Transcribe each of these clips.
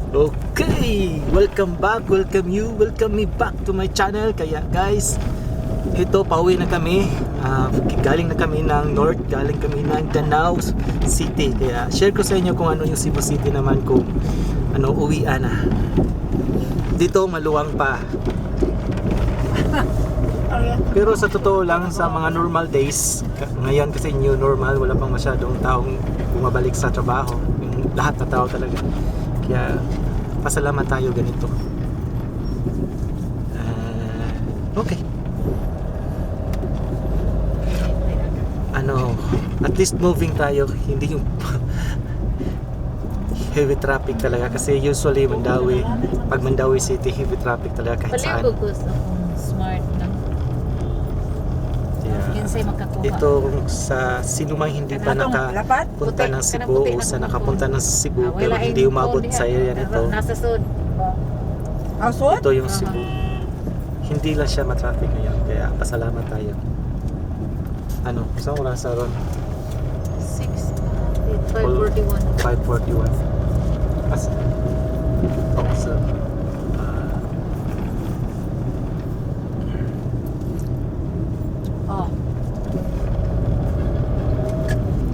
Okay, welcome back, welcome me back to my channel. Kaya guys, ito pauwi na kami. Galing na kami ng North, galing kami ng Danau City. Kaya share ko sa inyo kung ano yung Cebu City naman, kung ano uwian na. Dito maluwang pa. Pero sa totoo lang, sa mga normal days, ngayon kasi new normal, wala pang masyadong taong bumabalik sa trabaho. Yung lahat na tao talaga. Kaya pasalamat tayo ganito. Okay. At least moving tayo, hindi yung heavy traffic talaga, kasi usually pag Mandawi City, heavy traffic talaga kahit saan. Paling gusto kung smart lang. Yan sa'yo makakuha. Ito sa sino mang hindi pa nakapunta ng Cebu o sa nakapunta ng Cebu pero hindi umabot sa area nito. Nasa sud. Ito yung Cebu. Hindi lang siya matraffic ngayon, kaya pasalamat tayo. Saan oras sa ron? 5:41. 5:41. So,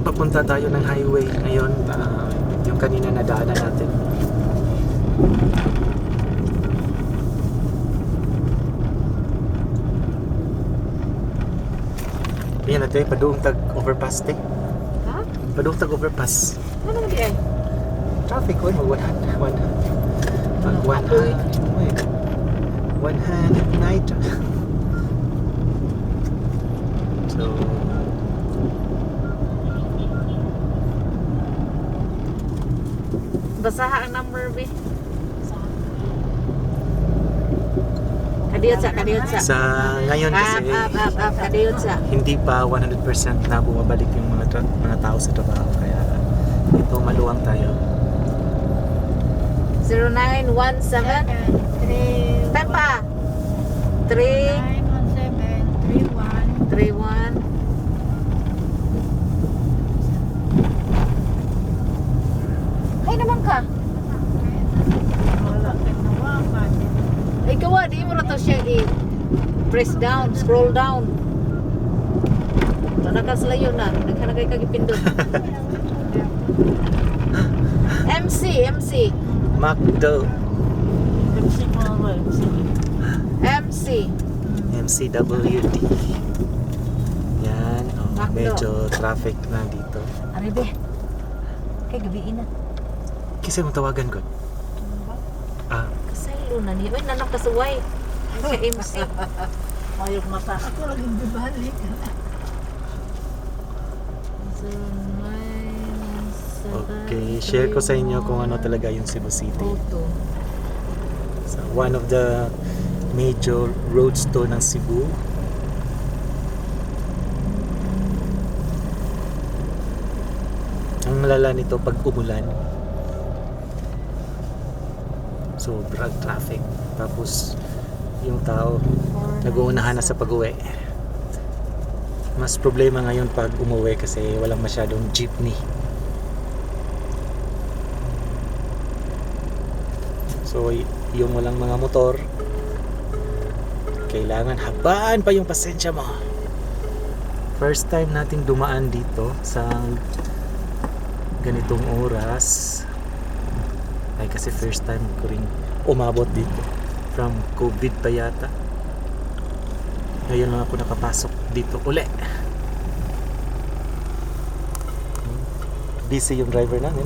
papunta tayo ng highway ngayon, yung kanina nadaanan natin. Ayan natin, padoong tag overpass te. Ha? Padoong tag overpass. Ano naman di ay? Traffic ko, one hand night. So Basaha ang number B. Kadiyot sa. sa ngayon kasi Kadiyot sa. hindi pa 100% na bumabalik yung mga tao sa trabaho, kaya ito maluwang tayo. 0917 Pepa 331. Ay naman ka. Ay gawa, di mo na to siya press down, scroll down. Nakasalayo na, naghanagay kagipindot. MC McDo. MCWD. Yan, Macdo. medyo traffic na dito. Aribe. Kay gabiin na. Kasi mo tawagan ko. Kasaylo na niya. Uy, nanakasuway. Siya MC. Mayog mata. Ako lagi bibalik. Okay, share ko sa inyo kung ano talaga yung Cebu City. Photo. So, one of the major roads to ng Cebu. Ang malala nito pag umulan, sobrang traffic. Tapos yung tao nag-uunahan na sa pag-uwi. Mas problema ngayon pag umuwi kasi walang masyadong jeepney. So yung walang mga motor, kailangan habaan pa yung pasensya mo. First time nating dumaan dito sa ganitong oras. Ay kasi first time ko rin umabot dito. From COVID pa yata. Ngayon lang ako nakapasok dito uli. Busy yung driver namin.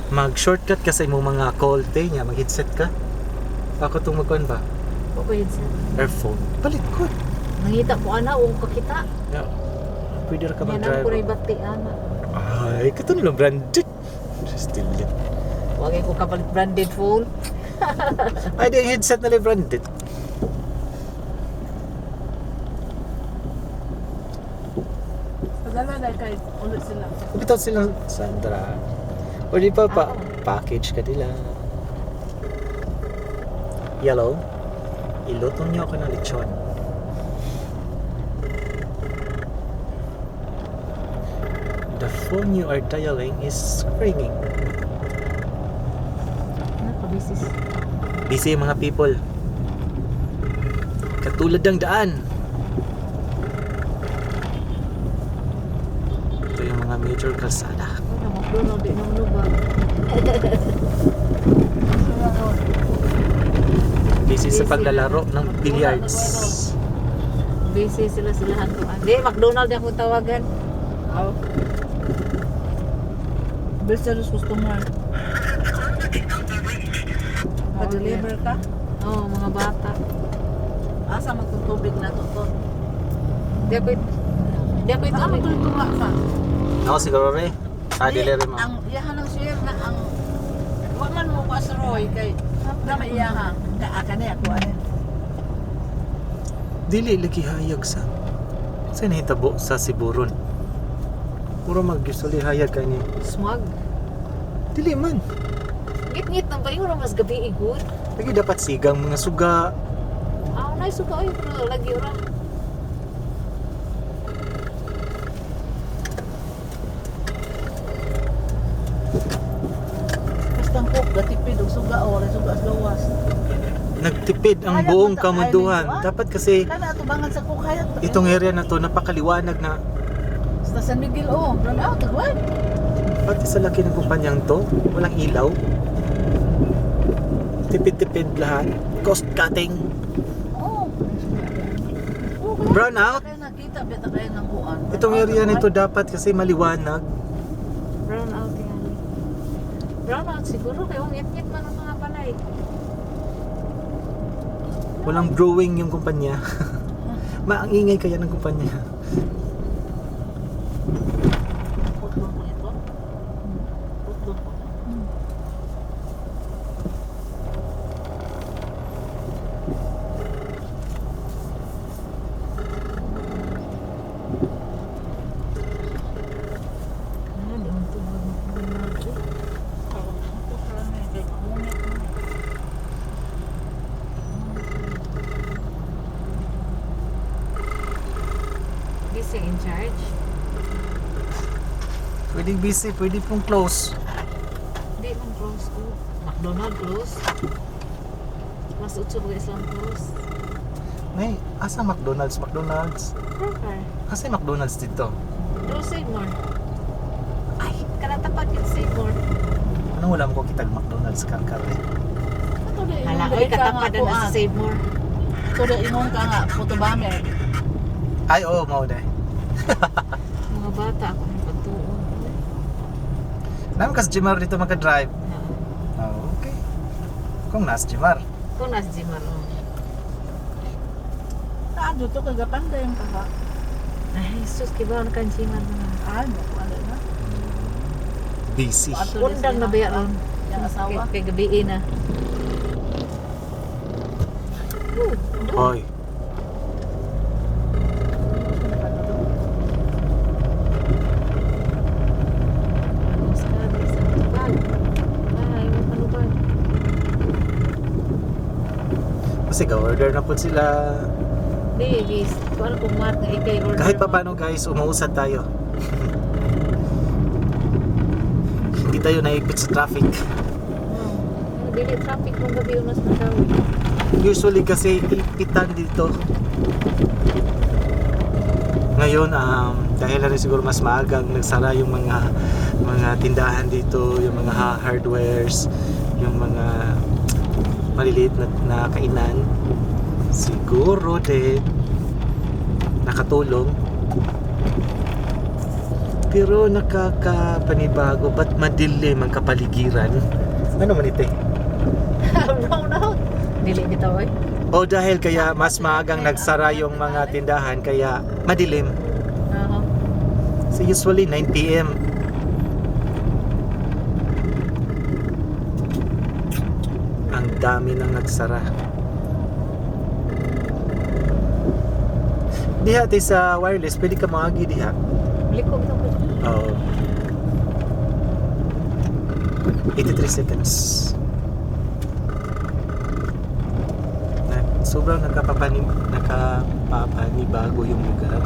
Mag-shortcut kasi mo mga call niya, mag-headset ka. Ako itong magkuhan ba? Okay yun sir. Earphone. Palit ko. Nangita po ana, huwag ka kita. Yeah. Pwede ka Yan ang mag-drive. kuray bati ana. Ay, kato nila branded. Still yun. Huwag ko kapalit branded phone. Ay, di yung headset nila branded. Pagala na kay ulit sila. Bitaw silang Sandra. O di pa package ka nila. Yellow. Ilutong niyo ako ng lechon. The phone you are dialing is ringing. Bisis. Busy yung mga people. Katulad ng daan. Ito yung mga major kalsada. Ano, McDonald, di naman lubag. Busy sa paglalaro ng billiards. Busy sila ko. Hindi, McDonald yung kung tawagan. Oh. Best customer. Pa-deliver ka? Oo, mga bata. Asa magtutubig na to? Di ako ito. Saan mo tulungan sa? Ako siguro rin. Delivery mo. Ang iyahan ng share na ang waman mo pa sa Roy kay na maiyahan. Kaaka na ako ano. Dili lagi hayag sa. Saan hitabo sa Siburon? Puro mag-usually hayag ka ni. Smog. Dili man. Ngit-ngit nang palingon mas gabi igod. Lagi dapat sigang mga suga. Naisuka ay pero lagi ora. Bastang cook gatipid og suga o suga sa gawas. Nagtipid ang Hayag buong mo ta- kamunduhan. hayag mo, Dapat kasi Kana atubangan sa cook hayat. itong area na to napakaliwanag na sa San Miguel oh, run out agway. pati sa laki ng kumpanyang to, walang ilaw. Tipid-tipid lahat. Cost cutting. Oh. Brown out. Kaya nakita beta kaya ng kuan. Itong area nito dapat kasi maliwanag. Brown out yan. Brown out siguro kaya ngit-ngit man ang mga palay. Walang brewing yung kumpanya. Maangingay kaya ng kumpanya. Putlong po ito. Putlong po. Di man tubag McDonald. Busy in charge. Pwedeng busy, pwede pong close. Di man close ko. McDonald close. Mas 8 ba isang close. May, asa McDonald's? McDonald's? Proper. Kasi McDonald's dito. Do Seymour. Ay, kanatapat yung Seymour. Anong wala mo ko kitag McDonald's karkar eh? Hala, oy, katapadan na sa Seymour. Tuloy ingon ka nga, puto ba me? Ay, oo, mao na. Mga bata ako ng pagtuon. Naman kas Jimar dito magka-drive. Oh, okay. Kung nas Jimar. Kung nas Jimar, oh. Ano to kagapanda yung kaka? Ay, sus, kibaw na kan Jimar na. Ano ko ano na? Busy. Undang na bayaran. Yung asawa. Kay gabi na. Hoy. Sabi sa tubag. Ay, may panubag. Kasi ga-order na po sila. Di, bis. Kung ano kung mat na ikay order. Kahit pa paano guys, umuusad tayo. Hindi tayo naipit sa traffic. Dili traffic kung gabi unas na daw. Usually kasi ipitan dito. Ngayon, dahil na rin siguro mas maagang nagsara yung mga tindahan dito, yung mga hardwares, yung mga maliliit na kainan. Siguro din nakatulong. Pero nakakapanibago, ba't madilim ang kapaligiran? Ano man ito eh? Brown out. Dili bitaw ay. O dahil kaya mas maagang nagsara yung mga tindahan, kaya madilim. Aha. So usually 9 PM. Ang dami nang nagsara. Diha ti sa wireless, pwede ka maagi diha. Liko bitaw ko. Oo. 83 seconds. Sobrang nakapapanibago yung lugar.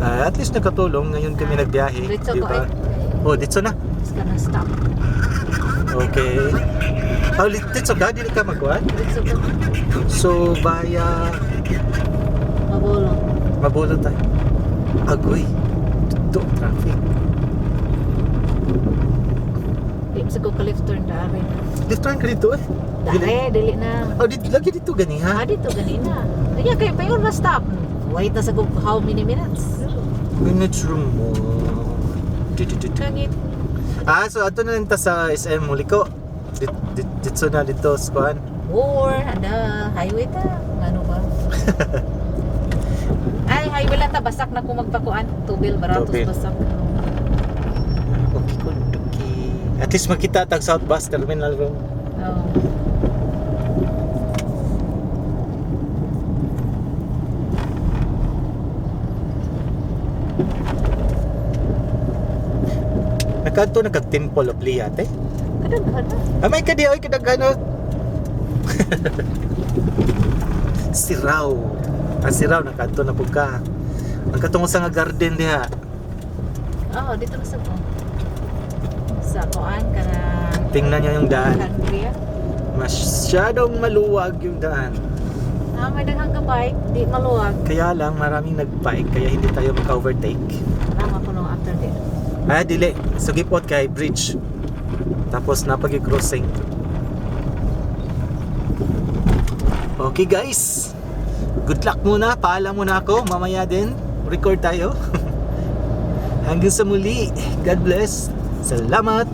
At least nakatulong. Ngayon kami nagbiyahe. Diretso Di ko ba? Oh, dito na. It's gonna stop. Okay. Oh, dito ka, dili ka magkuhan? Dito sa So, via Mabolo. Mabulo tayo. Agoy. Dito, traffic. Di sa ko ka-left turn dari. Dito ka dito eh. Dari, dili na. Oh, dito, lagi dito gani ha? Dito ganina. Kaya kayo pa yun na stop. Wait na sa ko how many minutes? Minutes room mo. Kangit. So ato na lang ta sa SM muli ko. Dito na dito skuan. Or, ada, highway ta. Ano ba? Ay, highway lang ta. Basak na kung magpakuan. Tubil, baratos Tubil. basak. Okay, cool. Okay. At least makita tag South Bus Terminal room. Oh. Nagkanto nagkag Temple of Leyte. Kadaghan na. May kadi oy kadagano. Siraw. Ang Siraw nagkanto na pud ka. Ang katungo sa nga garden diha. Oh, dito na sa ko. Sa kuan ka na. Tingnan niyo yung daan. Country, ah. Masyadong maluwag yung daan. May daghang ka bike, di maluwag. Kaya lang maraming nagbike kaya hindi tayo maka-overtake. Tama ko nung after din. Dili. Sugipot kay bridge. Tapos napagi-crossing. Okay guys. Good luck muna. Paalam muna ako. Mamaya din. Record tayo. Hanggang sa muli. God bless. Salamat.